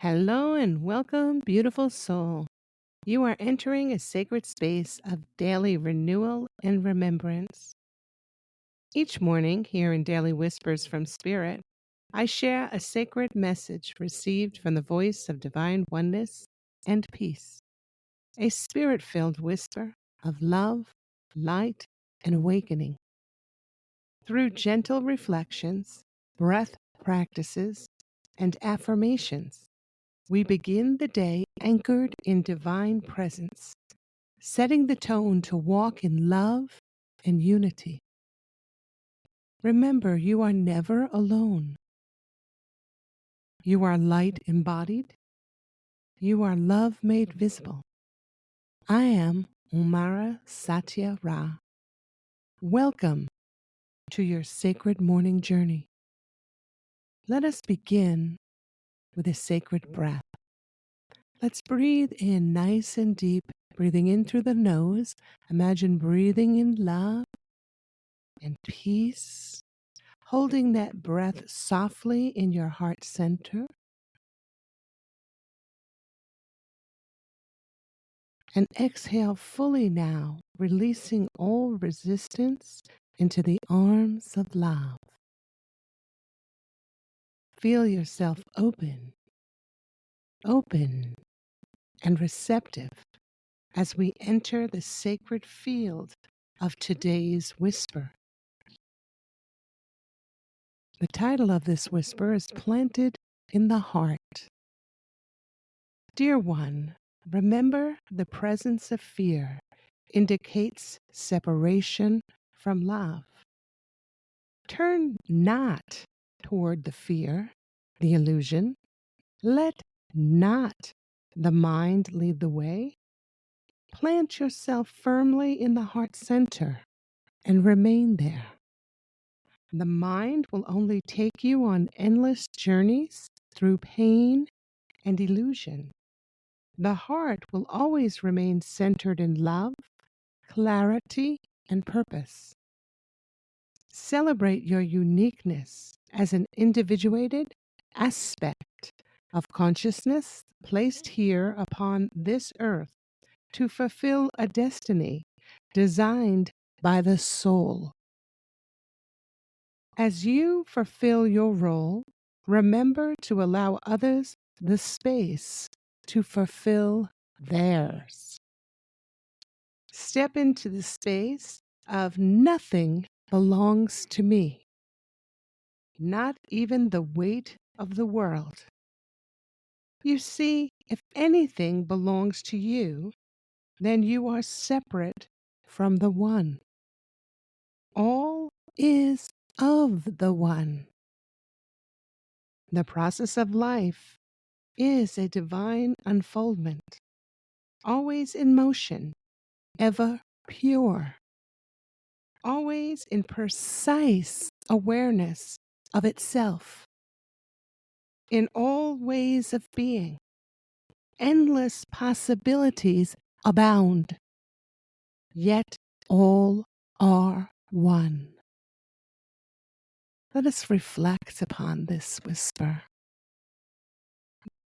Hello and welcome, beautiful soul. You are entering a sacred space of daily renewal and remembrance. Each morning, here in Daily Whispers from Spirit, I share a sacred message received from the voice of divine oneness and peace, a spirit filled whisper of love, light, and awakening. Through gentle reflections, breath practices, and affirmations, we begin the day anchored in divine presence, setting the tone to walk in love and unity. Remember, you are never alone. You are light embodied. You are love made visible. I am Aumara Satya Ra. Welcome to your sacred morning journey. Let us begin with a sacred breath. Let's breathe in nice and deep, breathing in through the nose. Imagine breathing in love and peace, holding that breath softly in your heart center. And exhale fully now, releasing all resistance into the arms of love. Feel yourself open and receptive as we enter the sacred field of today's whisper. The title of this whisper is Planted in the Heart. Dear one, remember the presence of fear indicates separation from love. Turn not toward the fear, the illusion. Let not the mind lead the way. Plant yourself firmly in the heart center and remain there. The mind will only take you on endless journeys through pain and illusion. The heart will always remain centered in love, clarity, and purpose. Celebrate your uniqueness as an individuated aspect of consciousness placed here upon this earth to fulfill a destiny designed by the soul. As you fulfill your role, remember to allow others the space to fulfill theirs. Step into the space of nothing belongs to me, not even the weight of the world. You see, if anything belongs to you, then you are separate from the one. All is of the one. The process of life is a divine unfoldment, always in motion, ever pure, always in precise awareness of itself. In all ways of being, endless possibilities abound, yet all are one. Let us reflect upon this whisper.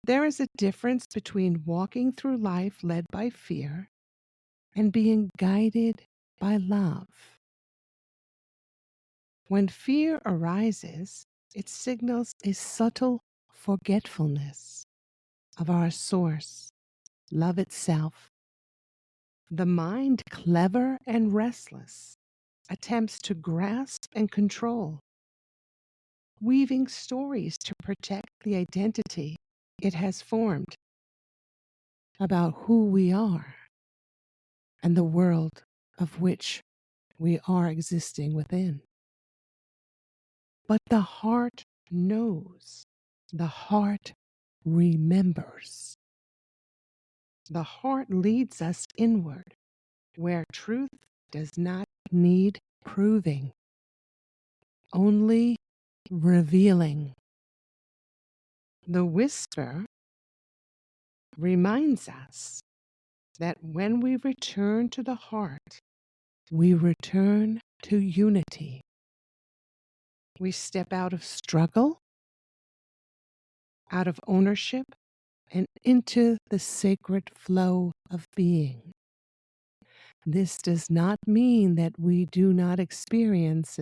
There is a difference between walking through life led by fear and being guided by love. When fear arises, it signals a subtle forgetfulness of our source, love itself. The mind, clever and restless, attempts to grasp and control, weaving stories to protect the identity it has formed about who we are and the world of which we are existing within. But the heart knows, the heart remembers. The heart leads us inward, where truth does not need proving, only revealing. The whisper reminds us that when we return to the heart, we return to unity. We step out of struggle, out of ownership, and into the sacred flow of being. This does not mean that we do not experience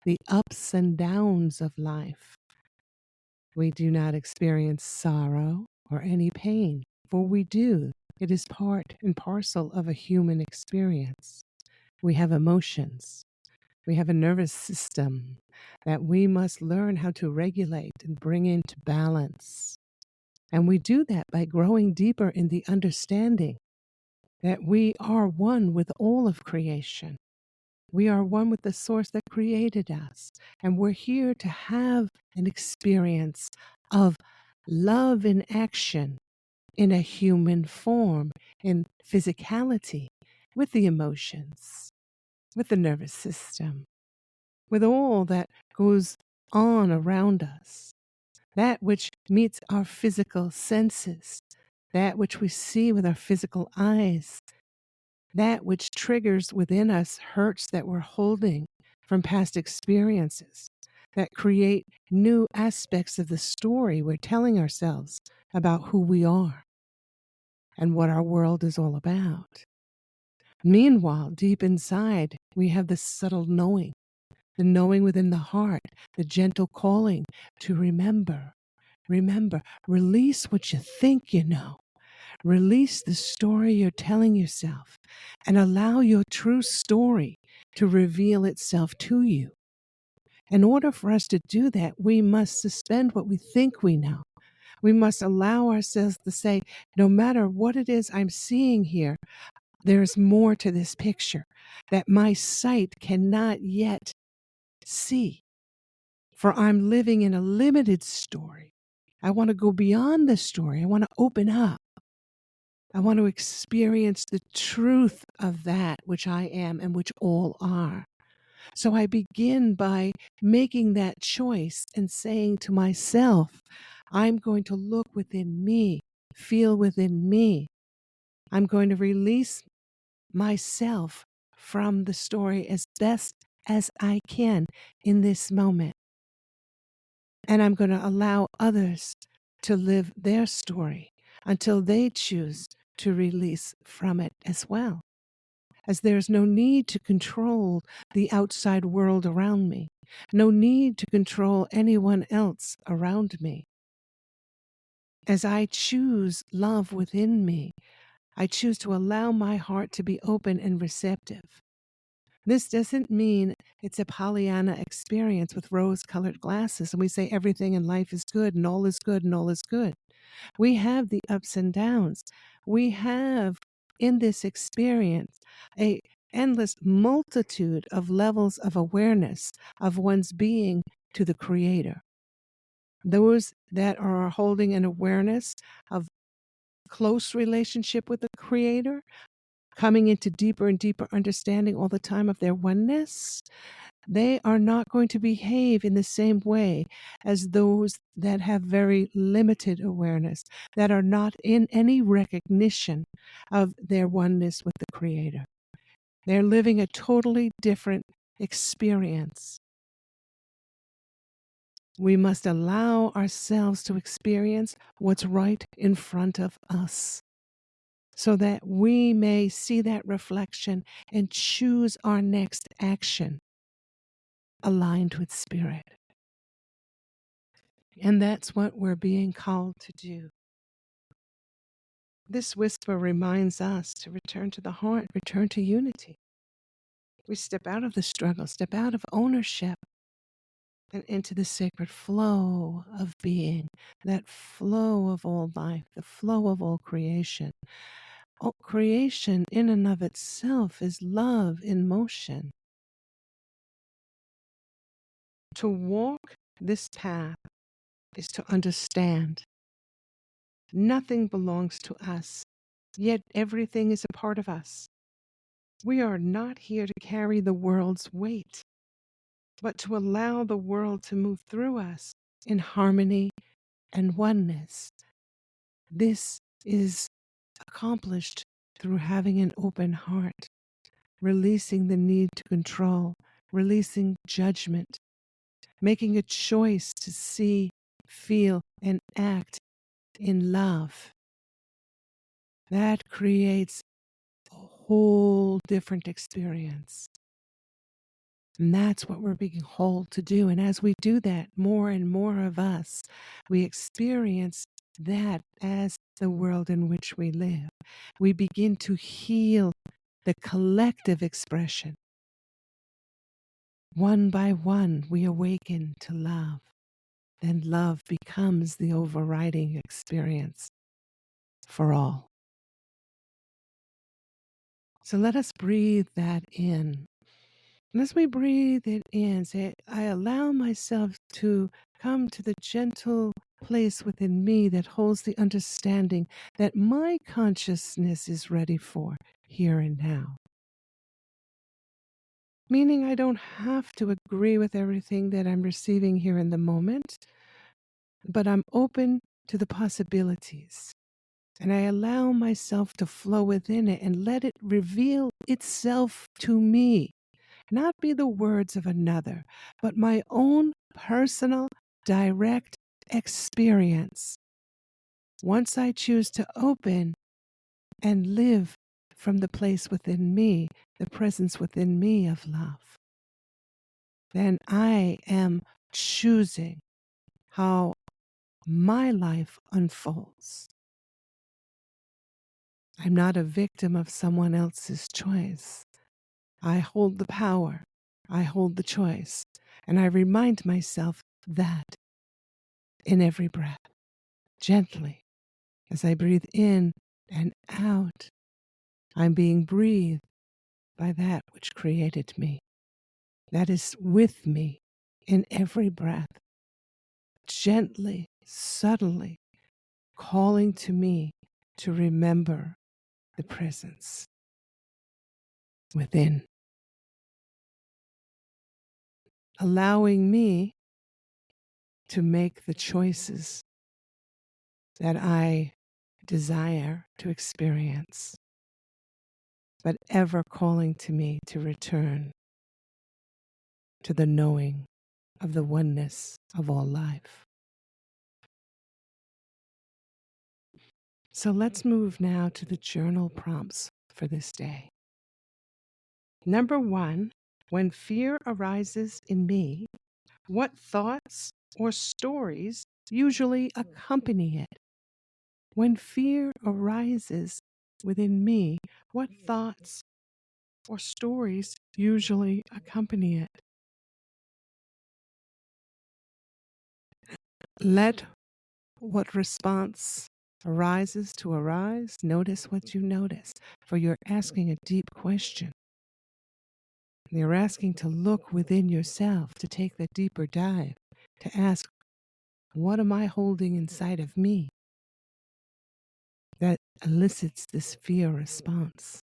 the ups and downs of life. We do not experience sorrow or any pain, for we do. It is part and parcel of a human experience. We have emotions. We have a nervous system that we must learn how to regulate and bring into balance. And we do that by growing deeper in the understanding that we are one with all of creation. We are one with the source that created us. And we're here to have an experience of love in action in a human form, in physicality, with the emotions, with the nervous system, with all that goes on around us, that which meets our physical senses, that which we see with our physical eyes, that which triggers within us hurts that we're holding from past experiences, that create new aspects of the story we're telling ourselves about who we are and what our world is all about. Meanwhile, deep inside, we have the subtle knowing, the knowing within the heart, the gentle calling to remember. Remember, release what you think you know. Release the story you're telling yourself and allow your true story to reveal itself to you. In order for us to do that, we must suspend what we think we know. We must allow ourselves to say, no matter what it is I'm seeing here, there's more to this picture that my sight cannot yet see. For I'm living in a limited story. I want to go beyond the story. I want to open up. I want to experience the truth of that which I am and which all are. So I begin by making that choice and saying to myself, I'm going to look within me, feel within me. I'm going to release myself from the story as best as I can in this moment. And I'm going to allow others to live their story until they choose to release from it as well. As there's no need to control the outside world around me, no need to control anyone else around me. As I choose love within me, I choose to allow my heart to be open and receptive. This doesn't mean it's a Pollyanna experience with rose-colored glasses and we say everything in life is good and all is good and all is good. We have the ups and downs. We have in this experience a endless multitude of levels of awareness of one's being to the Creator. Those that are holding an awareness of close relationship with the Creator, coming into deeper and deeper understanding all the time of their oneness, they are not going to behave in the same way as those that have very limited awareness, that are not in any recognition of their oneness with the Creator. They're living a totally different experience. We must allow ourselves to experience what's right in front of us, so that we may see that reflection and choose our next action aligned with spirit. And that's what we're being called to do. This whisper reminds us to return to the heart, return to unity. We step out of the struggle, step out of ownership, and into the sacred flow of being, that flow of all life, the flow of all creation. All creation in and of itself is love in motion. To walk this path is to understand. Nothing belongs to us, yet everything is a part of us. We are not here to carry the world's weight, but to allow the world to move through us in harmony and oneness. This is accomplished through having an open heart, releasing the need to control, releasing judgment, making a choice to see, feel, and act in love, that creates a whole different experience. And that's what we're being called to do. And as we do that, more and more of us, we experience that as the world in which we live. We begin to heal the collective expression. One by one, we awaken to love. Then love becomes the overriding experience for all. So let us breathe that in. And as we breathe it in, say, I allow myself to come to the gentle place within me that holds the understanding that my consciousness is ready for here and now. Meaning I don't have to agree with everything that I'm receiving here in the moment, but I'm open to the possibilities. And I allow myself to flow within it and let it reveal itself to me. Not be the words of another, but my own personal, direct experience. Once I choose to open and live from the place within me, the presence within me of love, then I am choosing how my life unfolds. I'm not a victim of someone else's choice. I hold the power. I hold the choice. And I remind myself that in every breath, gently, as I breathe in and out, I'm being breathed by that which created me. That is with me in every breath, gently, subtly calling to me to remember the presence within, allowing me to make the choices that I desire to experience, but ever calling to me to return to the knowing of the oneness of all life. So let's move now to the journal prompts for this day. Number 1, when fear arises in me, what thoughts or stories usually accompany it? When fear arises within me, what thoughts or stories usually accompany it? Let what response arises to arise. Notice what you notice, for you're asking a deep question. You're asking to look within yourself, to take the deeper dive, to ask, what am I holding inside of me that elicits this fear response?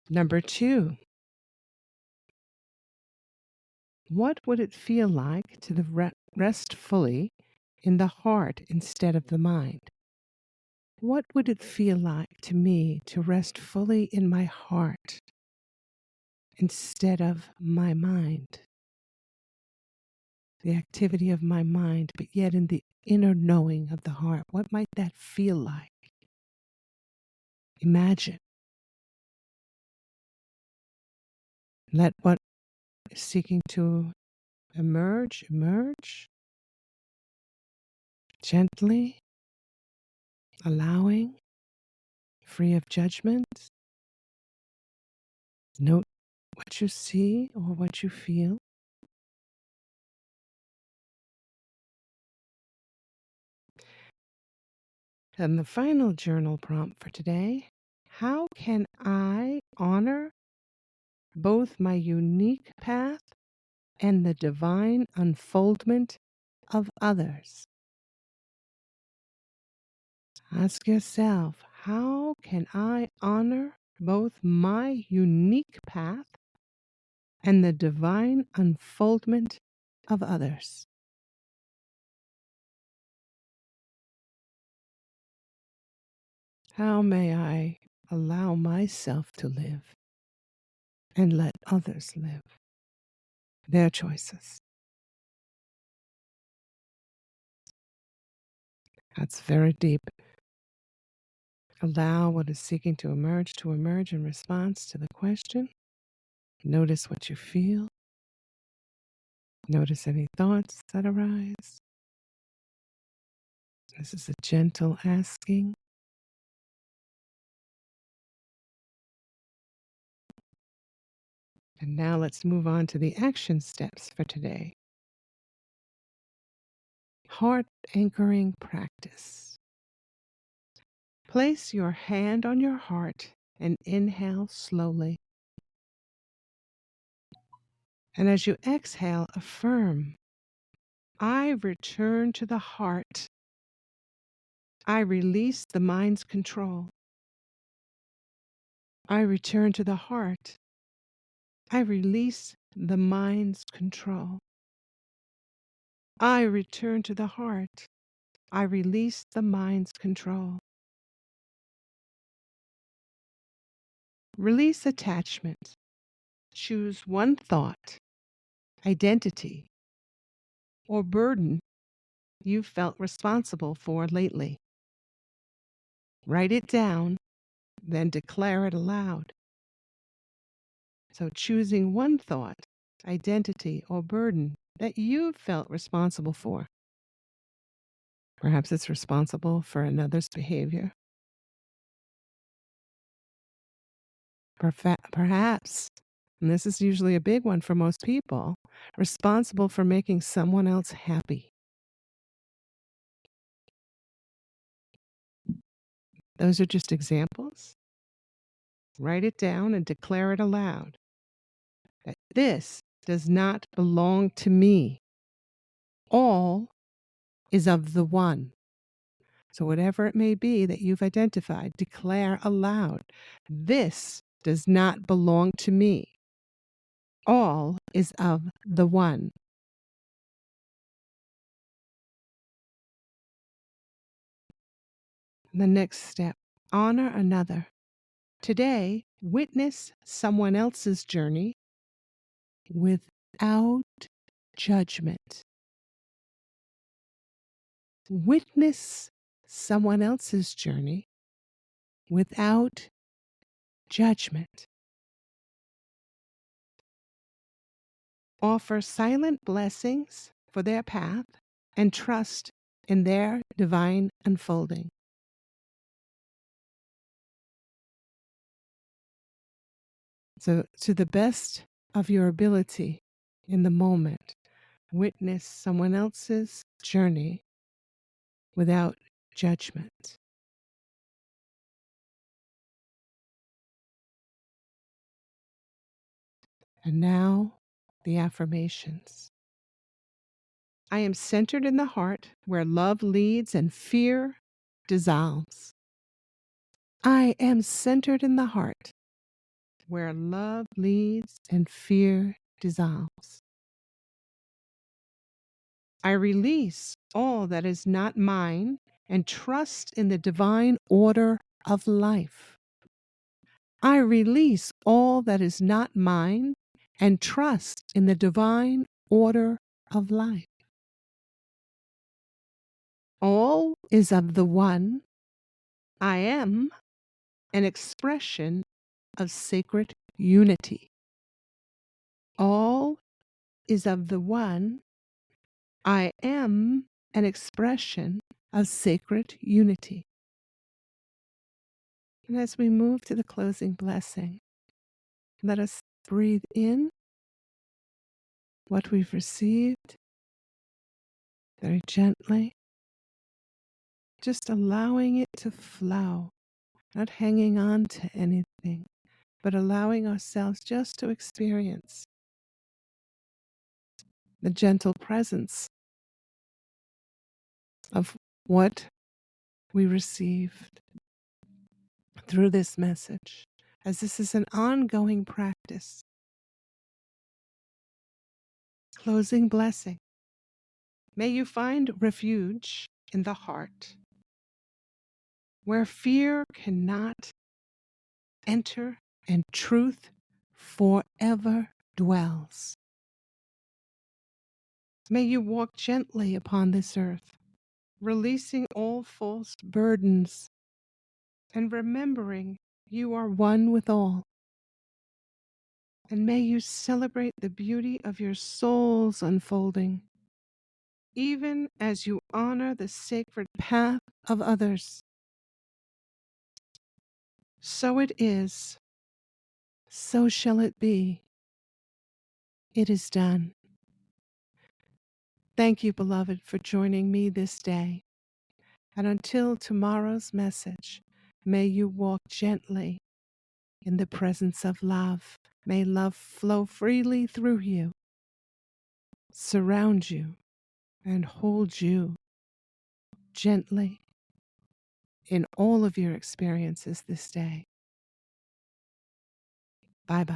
Number 2, what would it feel like to rest fully in the heart instead of the mind? What would it feel like to me to rest fully in my heart instead of my mind? The activity of my mind, but yet in the inner knowing of the heart. What might that feel like? Imagine. Let what is seeking to emerge. Gently, allowing, free of judgment. Note what you see or what you feel. And the final journal prompt for today: how can I honor both my unique path and the divine unfoldment of others? Ask yourself, how can I honor both my unique path and the divine unfoldment of others? How may I allow myself to live and let others live? their choices. That's very deep. Allow what is seeking to emerge in response to the question. Notice what you feel. Notice any thoughts that arise. This is a gentle asking. And now let's move on to the action steps for today. Heart anchoring practice. Place your hand on your heart and inhale slowly. And as you exhale, affirm, I return to the heart. I release the mind's control. I return to the heart. I release the mind's control. I return to the heart. I release the mind's control. Release attachment. Choose one thought, identity, or burden you felt responsible for lately. Write it down, then declare it aloud. So choosing one thought, identity, or burden that you felt responsible for. Perhaps it's responsible for another's behavior. Perhaps, and this is usually a big one for most people, responsible for making someone else happy. Those are just examples. Write it down and declare it aloud. That this does not belong to me. All is of the one. So whatever it may be that you've identified, declare aloud. This does not belong to me. All is of the one. The next step, honor another. Today, witness someone else's journey without judgment. Witness someone else's journey without judgment. Offer silent blessings for their path and trust in their divine unfolding. So, to the best of your ability in the moment, witness someone else's journey without judgment. And now, the affirmations. I am centered in the heart where love leads and fear dissolves. I am centered in the heart where love leads and fear dissolves. I release all that is not mine and trust in the divine order of life. I release all that is not mine and trust in the divine order of life. All is of the one. I am an expression of sacred unity. All is of the one. I am an expression of sacred unity. And as we move to the closing blessing, let us breathe in what we've received very gently, just allowing it to flow, not hanging on to anything, but allowing ourselves just to experience the gentle presence of what we received through this message, as this is an ongoing practice. Closing blessing. May you find refuge in the heart, where fear cannot enter and truth forever dwells. May you walk gently upon this earth, releasing all false burdens and remembering you are one with all. And may you celebrate the beauty of your soul's unfolding, even as you honor the sacred path of others. So it is, so shall it be. It is done. Thank you, beloved, for joining me this day. And until tomorrow's message, may you walk gently in the presence of love. May love flow freely through you, surround you, and hold you gently in all of your experiences this day. Bye-bye.